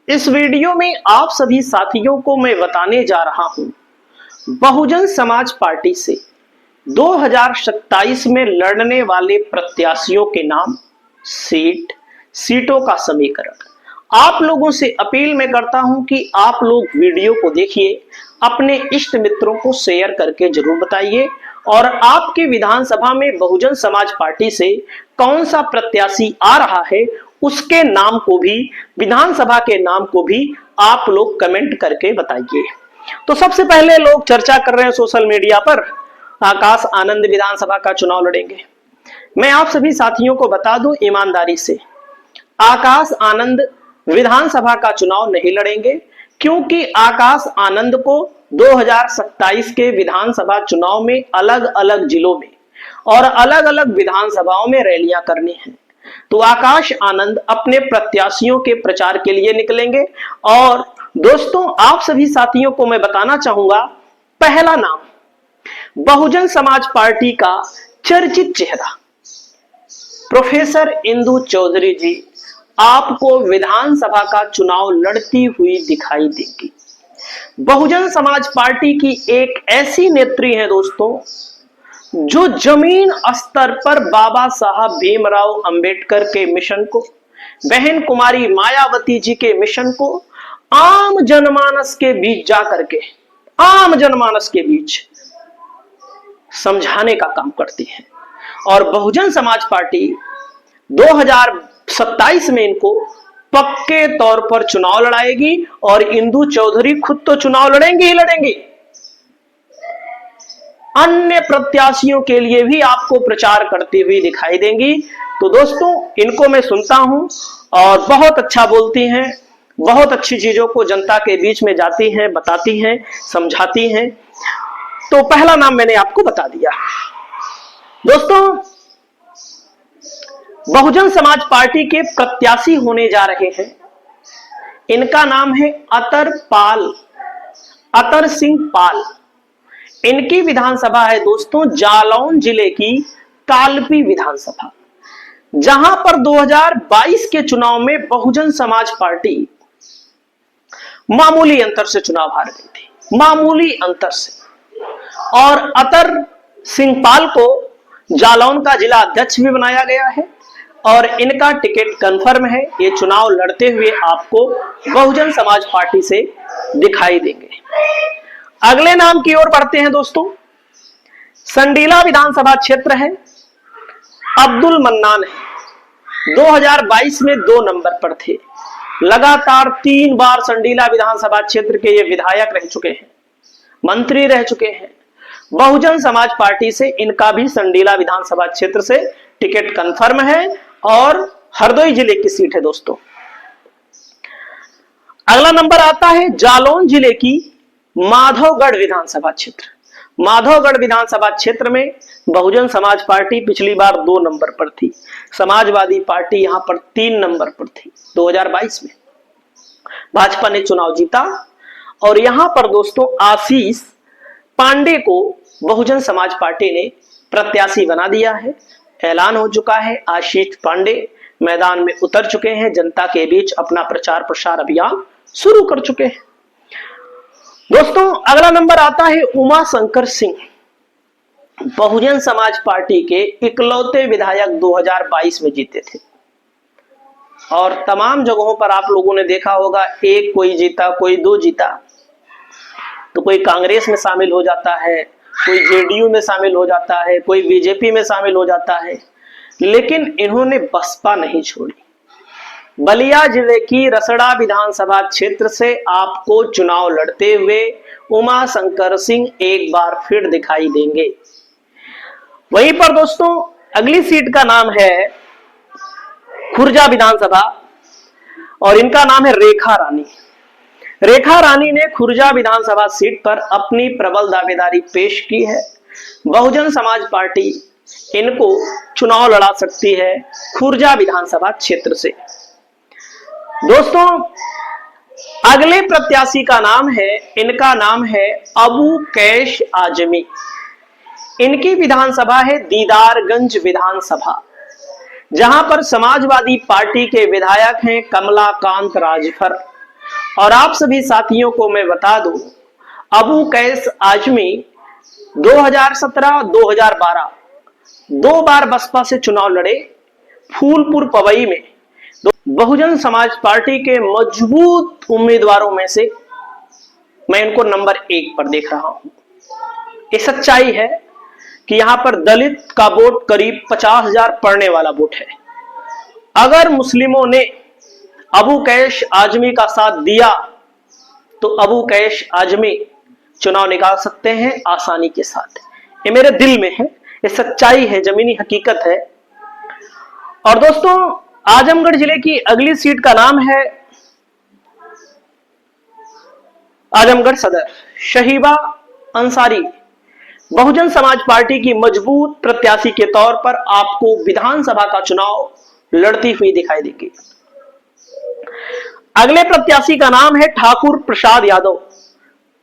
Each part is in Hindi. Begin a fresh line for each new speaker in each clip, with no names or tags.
इस वीडियो में आप सभी साथियों को मैं बताने जा रहा हूं बहुजन समाज पार्टी से 2027 में लड़ने वाले प्रत्याशियों के नाम, सीटों का समीकरण। आप लोगों से अपील मैं करता हूं कि आप लोग वीडियो को देखिए, अपने इष्ट मित्रों को शेयर करके जरूर बताइए और आपके विधानसभा में बहुजन समाज पार्टी से कौन सा प्रत्याशी आ रहा है उसके नाम को भी, विधानसभा के नाम को भी आप लोग कमेंट करके बताइए। तो सबसे पहले लोग चर्चा कर रहे हैं सोशल मीडिया पर, आकाश आनंद विधानसभा का चुनाव लड़ेंगे। मैं आप सभी साथियों को बता दूं ईमानदारी से, आकाश आनंद विधानसभा का चुनाव नहीं लड़ेंगे, क्योंकि आकाश आनंद को 2027 के विधानसभा चुनाव में अलग अलग जिलों में और अलग अलग विधानसभाओं में रैलियां करनी है। तो आकाश आनंद अपने प्रत्याशियों के प्रचार के लिए निकलेंगे। और दोस्तों, आप सभी साथियों को मैं बताना चाहूंगा, पहला नाम बहुजन समाज पार्टी का चर्चित चेहरा प्रोफेसर इंदु चौधरी जी आपको विधानसभा का चुनाव लड़ती हुई दिखाई देगी। बहुजन समाज पार्टी की एक ऐसी नेत्री है दोस्तों, जो जमीन स्तर पर बाबा साहब भीमराव अंबेडकर के मिशन को, बहन कुमारी मायावती जी के मिशन को आम जनमानस के बीच जाकर के, आम जनमानस के बीच समझाने का काम करती है। और बहुजन समाज पार्टी 2027 में इनको पक्के तौर पर चुनाव लड़ाएगी और इंदु चौधरी खुद तो चुनाव लड़ेंगे ही लड़ेंगे, अन्य प्रत्याशियों के लिए भी आपको प्रचार करती हुई दिखाई देंगी। तो दोस्तों, इनको मैं सुनता हूं और बहुत अच्छा बोलती हैं, बहुत अच्छी चीजों को जनता के बीच में जाती हैं, बताती हैं, समझाती हैं। तो पहला नाम मैंने आपको बता दिया। दोस्तों, बहुजन समाज पार्टी के प्रत्याशी होने जा रहे हैं, इनका नाम है अतर सिंह पाल। इनकी विधानसभा है दोस्तों जालौन जिले की कालपी विधानसभा, जहां पर 2022 के चुनाव में बहुजन समाज पार्टी मामूली अंतर से चुनाव हार गई थी, मामूली अंतर से। और अतर सिंह पाल को जालौन का जिला अध्यक्ष भी बनाया गया है और इनका टिकट कंफर्म है। ये चुनाव लड़ते हुए आपको बहुजन समाज पार्टी से दिखाई देंगे। अगले नाम की ओर बढ़ते हैं दोस्तों, संडीला विधानसभा क्षेत्र है, अब्दुल मन्नान है। 2022 में 2 नंबर पर थे, लगातार 3 बार संडीला विधानसभा क्षेत्र के ये विधायक रह चुके हैं, मंत्री रह चुके हैं। बहुजन समाज पार्टी से इनका भी संडीला विधानसभा क्षेत्र से टिकट कंफर्म है और हरदोई जिले की सीट है दोस्तों। अगला नंबर आता है जालौन जिले की माधवगढ़ विधानसभा क्षेत्र। माधवगढ़ विधानसभा क्षेत्र में बहुजन समाज पार्टी पिछली बार 2 नंबर पर थी, समाजवादी पार्टी यहां पर 3 नंबर पर थी। 2022 में भाजपा ने चुनाव जीता और यहां पर दोस्तों आशीष पांडे को बहुजन समाज पार्टी ने प्रत्याशी बना दिया है। ऐलान हो चुका है, आशीष पांडे मैदान में उतर चुके हैं, जनता के बीच अपना प्रचार प्रसार अभियान शुरू कर चुके हैं। दोस्तों, अगला नंबर आता है उमा शंकर सिंह, बहुजन समाज पार्टी के इकलौते विधायक 2022 में जीते थे और तमाम जगहों पर आप लोगों ने देखा होगा, एक कोई जीता, कोई 2 जीता, तो कोई कांग्रेस में शामिल हो जाता है, कोई जेडीयू में शामिल हो जाता है, कोई बीजेपी में शामिल हो जाता है, लेकिन इन्होंने बसपा नहीं छोड़ी। बलिया जिले की रसड़ा विधानसभा क्षेत्र से आपको चुनाव लड़ते हुए उमा शंकर सिंह एक बार फिर दिखाई देंगे। वहीं पर दोस्तों अगली सीट का नाम है खुर्जा विधानसभा और इनका नाम है रेखा रानी। रेखा रानी ने खुर्जा विधानसभा सीट पर अपनी प्रबल दावेदारी पेश की है। बहुजन समाज पार्टी इनको चुनाव लड़ा सकती है खुर्जा विधानसभा क्षेत्र से। दोस्तों, अगले प्रत्याशी का नाम है, इनका नाम है अबू कैश आजमी। इनकी विधानसभा है दीदारगंज विधानसभा, जहां पर समाजवादी पार्टी के विधायक हैं कमलाकांत राजभर और आप सभी साथियों को मैं बता दूं, अबू कैस आजमी 2017-2012 दो बार बसपा से चुनाव लड़े। फूलपुर पवई में बहुजन समाज पार्टी के मजबूत उम्मीदवारों में से मैं इनको नंबर 1 पर देख रहा हूं। ये सच्चाई है कि यहां पर दलित का वोट करीब 50,000 पड़ने वाला वोट है। अगर मुस्लिमों ने अबू कैश आजमी का साथ दिया तो अबू कैश आजमी चुनाव निकाल सकते हैं आसानी के साथ। ये मेरे दिल में है, ये सच्चाई है, जमीनी हकीकत है। और दोस्तों, आजमगढ़ जिले की अगली सीट का नाम है आजमगढ़ सदर। शहीबा अंसारी बहुजन समाज पार्टी की मजबूत प्रत्याशी के तौर पर आपको विधानसभा का चुनाव लड़ती हुई दिखाई देगी। अगले प्रत्याशी का नाम है ठाकुर प्रसाद यादव।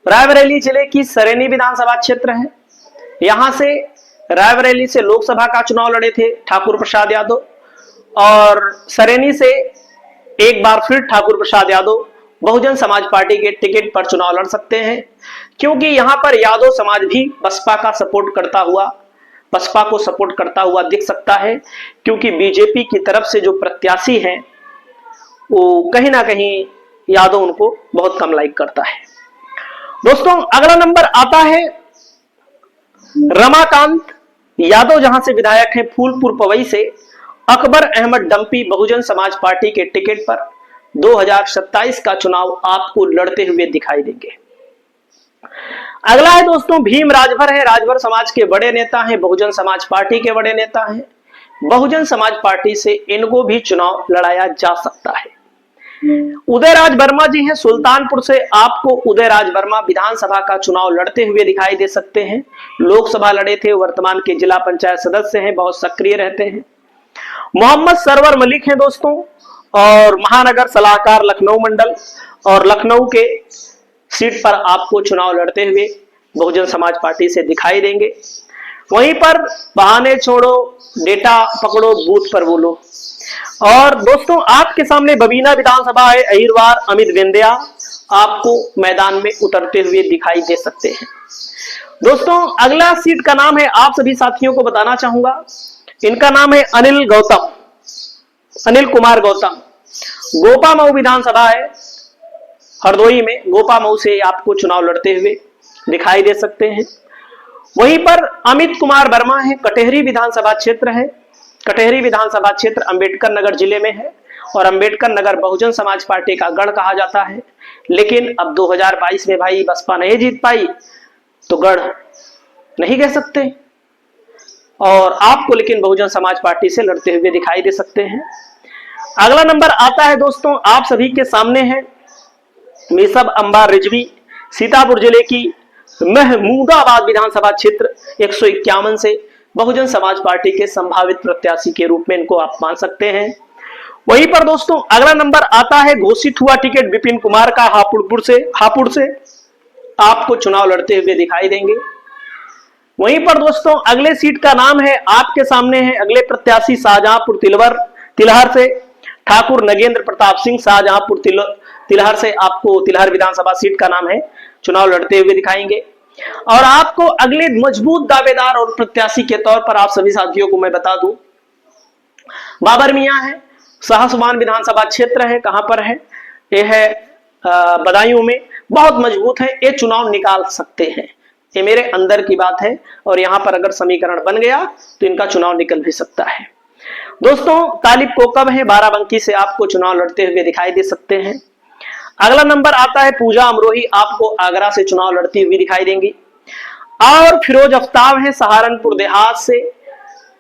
रायबरेली जिले की सरेनी विधानसभा क्षेत्र है। यहां से रायबरेली से लोकसभा का चुनाव लड़े थे ठाकुर प्रसाद यादव, और सरेनी से एक बार फिर ठाकुर प्रसाद यादव बहुजन समाज पार्टी के टिकट पर चुनाव लड़ सकते हैं, क्योंकि यहां पर यादव समाज भी बसपा को सपोर्ट करता हुआ दिख सकता है, क्योंकि बीजेपी की तरफ से जो प्रत्याशी हैं वो कहीं ना कहीं यादव उनको बहुत कम लाइक करता है। दोस्तों, अगला नंबर आता है रमाकांत यादव, जहां से विधायक हैं फूलपुर पवई से। अकबर अहमद डंपी बहुजन समाज पार्टी के टिकट पर 2027 का चुनाव आपको लड़ते हुए दिखाई देंगे। अगला है दोस्तों भीम राजभर है। राजभर समाज के बड़े नेता हैं, बहुजन समाज पार्टी के बड़े नेता हैं। बहुजन समाज पार्टी से इनको भी चुनाव लड़ाया जा सकता है। उदयराज वर्मा जी हैं सुल्तानपुर से। आपको उदयराज वर्मा विधानसभा का चुनाव लड़ते हुए दिखाई दे सकते हैं। लोकसभा लड़े थे, वर्तमान के जिला पंचायत सदस्य हैं, बहुत सक्रिय रहते हैं। मोहम्मद सरवर मलिक हैं दोस्तों, और महानगर सलाहकार लखनऊ मंडल और लखनऊ के सीट पर आपको चुनाव लड़ते हुए बहुजन समाज पार्टी से दिखाई देंगे। वहीं पर बहाने छोड़ो, डेटा पकड़ो, बूथ पर बोलो। और दोस्तों, आपके सामने बबीना विधानसभा है। अहिरवार अमित विंध्या आपको मैदान में उतरते हुए दिखाई दे सकते हैं। दोस्तों, अगला सीट का नाम है, आप सभी साथियों को बताना चाहूंगा, इनका नाम है अनिल कुमार गौतम। गोपामऊ विधानसभा है हरदोई में। गोपामऊ से आपको चुनाव लड़ते हुए दिखाई दे सकते हैं। वहीं पर अमित कुमार वर्मा है। कटेहरी विधानसभा क्षेत्र है। कटेहरी विधानसभा क्षेत्र अंबेडकर नगर जिले में है, और अंबेडकर नगर बहुजन समाज पार्टी का गढ़ कहा जाता है। लेकिन अब 2022 में भाई बसपा नहीं जीत पाई तो गढ़ नहीं कह सकते, और आपको लेकिन बहुजन समाज पार्टी से लड़ते हुए दिखाई दे सकते हैं। अगला नंबर आता है दोस्तों, आप सभी के सामने है मेसब अंबार रिजवी। सीतापुर जिले की महमूदाबाद विधानसभा क्षेत्र 151 से बहुजन समाज पार्टी के संभावित प्रत्याशी के रूप में इनको आप मान सकते हैं। वहीं पर दोस्तों, अगला नंबर आता है घोषित हुआ टिकट विपिन कुमार का हापुड़ से आपको चुनाव लड़ते हुए दिखाई देंगे। वहीं पर दोस्तों, अगले सीट का नाम है, आपके सामने है अगले प्रत्याशी शाहजहांपुर तिलहर से ठाकुर नगेंद्र प्रताप सिंह। शाहजहांपुर तिलहर से आपको तिलहर विधानसभा सीट का नाम है, चुनाव लड़ते हुए दिखाएंगे। और आपको अगले मजबूत दावेदार और प्रत्याशी के तौर पर आप सभी साथियों को मैं बता दूं, बाबर मियां है। शाहसुमान विधानसभा क्षेत्र है। कहां पर है? यह है बदायूं में। बहुत मजबूत है, ये चुनाव निकाल सकते हैं। ये मेरे अंदर की बात है, और यहां पर अगर समीकरण बन गया तो इनका चुनाव निकल भी सकता है। दोस्तों, तालिब कोकब है। बाराबंकी से आपको चुनाव लड़ते हुए दिखाई दे सकते हैं। अगला नंबर आता है पूजा अमरोही। आपको आगरा से चुनाव लड़ती हुई दिखाई देंगी। और फिरोज अफ्ताब है सहारनपुर देहात से।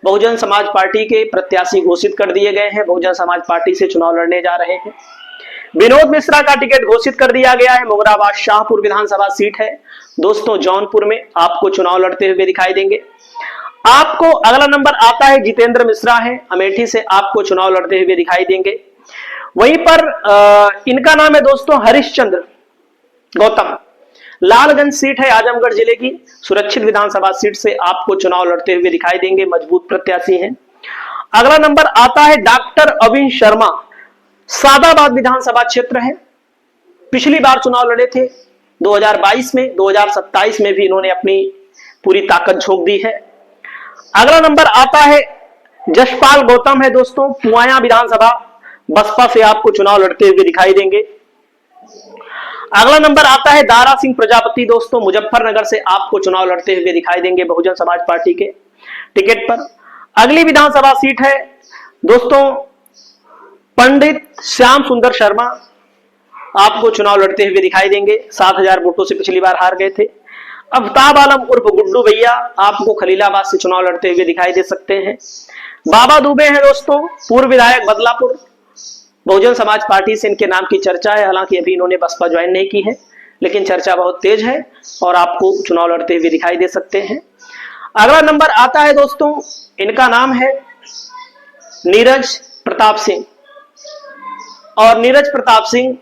बहुजन समाज पार्टी के प्रत्याशी घोषित कर दिए गए हैं, बहुजन समाज पार्टी से चुनाव लड़ने जा रहे हैं। विनोद मिश्रा का टिकट घोषित कर दिया गया है। मुगराबाद शाहपुर विधानसभा सीट है दोस्तों, जौनपुर में आपको चुनाव लड़ते हुए दिखाई देंगे। आपको अगला नंबर आता है जितेंद्र मिश्रा है। अमेठी से आपको चुनाव लड़ते हुए दिखाई देंगे। वहीं पर इनका नाम है दोस्तों हरिश्चंद्र गौतम। लालगंज सीट है आजमगढ़ जिले की। सुरक्षित विधानसभा सीट से आपको चुनाव लड़ते हुए दिखाई देंगे, मजबूत प्रत्याशी हैं। अगला नंबर आता है डॉक्टर अविन शर्मा। सादाबाद विधानसभा क्षेत्र है। पिछली बार चुनाव लड़े थे 2022 में, 2027 में भी इन्होंने अपनी पूरी ताकत झोंक दी है। अगला नंबर आता है जशपाल गौतम है दोस्तों, पुआया विधानसभा बसपा से आपको चुनाव लड़ते हुए दिखाई देंगे। अगला नंबर आता है दारा सिंह प्रजापति दोस्तों, मुजफ्फरनगर से आपको चुनाव लड़ते हुए दिखाई देंगे बहुजन समाज पार्टी के टिकट पर। अगली विधानसभा सीट है दोस्तों पंडित श्याम सुंदर शर्मा, आपको चुनाव लड़ते हुए दिखाई देंगे। 7,000 वोटों से पिछली बार हार गए थे। अफ्ताब आलम उर्फ गुड्डू भैया आपको खलीलाबाद से चुनाव लड़ते हुए दिखाई दे सकते हैं। बाबा दुबे हैं दोस्तों, पूर्व विधायक बदलापुर, बहुजन समाज पार्टी से इनके नाम की चर्चा है। हालांकि अभी इन्होंने बसपा ज्वाइन नहीं की है, लेकिन चर्चा बहुत तेज है और आपको चुनाव लड़ते हुए दिखाई दे सकते हैं। अगला नंबर आता है दोस्तों, इनका नाम है नीरज प्रताप सिंह, और नीरज प्रताप सिंह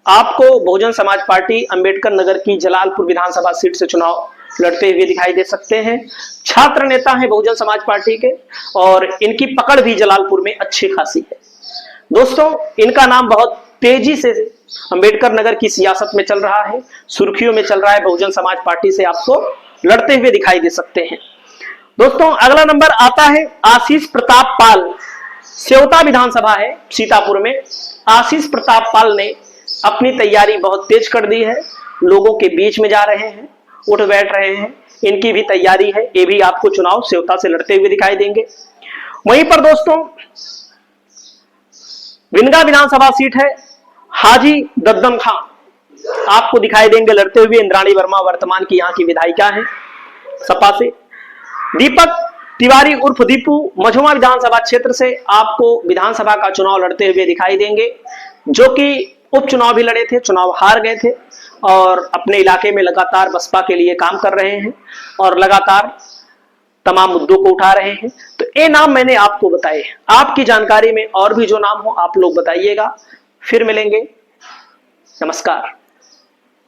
आपको बहुजन समाज पार्टी अंबेडकर नगर की जलालपुर विधानसभा सीट से चुनाव लड़ते हुए दिखाई दे सकते हैं। छात्र नेता हैं बहुजन समाज पार्टी के और इनकी पकड़ भी जलालपुर में अच्छी खासी है दोस्तों। इनका नाम बहुत तेजी से अंबेडकर नगर की सियासत में चल रहा है, सुर्खियों में चल रहा है। बहुजन समाज पार्टी से आपको लड़ते हुए दिखाई दे सकते हैं दोस्तों। अगला नंबर आता है आशीष प्रताप पाल, सेवता विधानसभा है सीतापुर में। आशीष प्रताप पाल ने अपनी तैयारी बहुत तेज कर दी है, लोगों के बीच में जा रहे हैं, उठ बैठ रहे हैं, इनकी भी तैयारी है। ये भी आपको चुनाव सेवता से लड़ते हुए दिखाई देंगे। वहीं पर दोस्तों विनगा विधानसभा सीट है हाजी दद्दम खां, आपको दिखाई देंगे लड़ते हुए। इंद्राणी वर्मा वर्तमान की यहाँ की विधायिका है सपा से। दीपक तिवारी उर्फ दीपू मझुआ विधानसभा क्षेत्र से आपको विधानसभा का चुनाव लड़ते हुए दिखाई देंगे, जो कि उपचुनाव भी लड़े थे, चुनाव हार गए थे और अपने इलाके में लगातार बसपा के लिए काम कर रहे हैं और लगातार तमाम मुद्दों को उठा रहे हैं। तो ये नाम मैंने आपको बताए। आपकी जानकारी में और भी जो नाम हो आप लोग बताइएगा। फिर मिलेंगे, नमस्कार।